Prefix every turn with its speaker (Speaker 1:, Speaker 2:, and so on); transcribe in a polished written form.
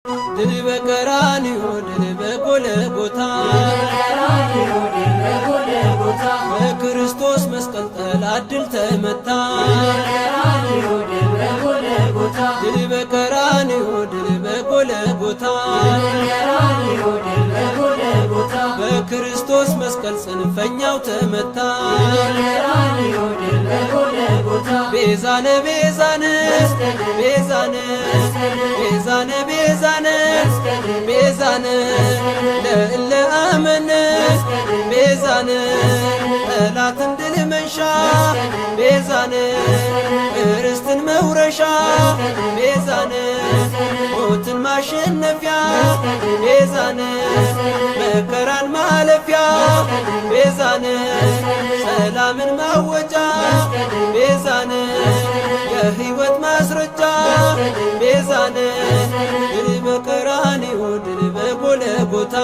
Speaker 1: ድል በቀራንዮ ድል በጎልጎታ በክርስቶስ መስቀል ጠላት ድል ተመታ። ድል በቀራንዮ ድል በጎልጎታ በክርስቶስ መስቀል ጽንፈኛው ተመታ። ቤዛነ ቤዛነ ቤዛነ ቤዛነ ቤዛነ ቤዛነ ለእለ አመነ ቤዛነ ጠላትን ድል መንሻ ቤዛነ ርስትን መውረሻ ቤዛነ ሞትን ማሸነፊያ ቤዛነ መከራን ማለፊያ ቤዛነ ሰላምን ማወጃ ቤዛነ የሕይወት ማስረጃ ቤዛነ ድል በቀራንዮ ድል በጎልጎታ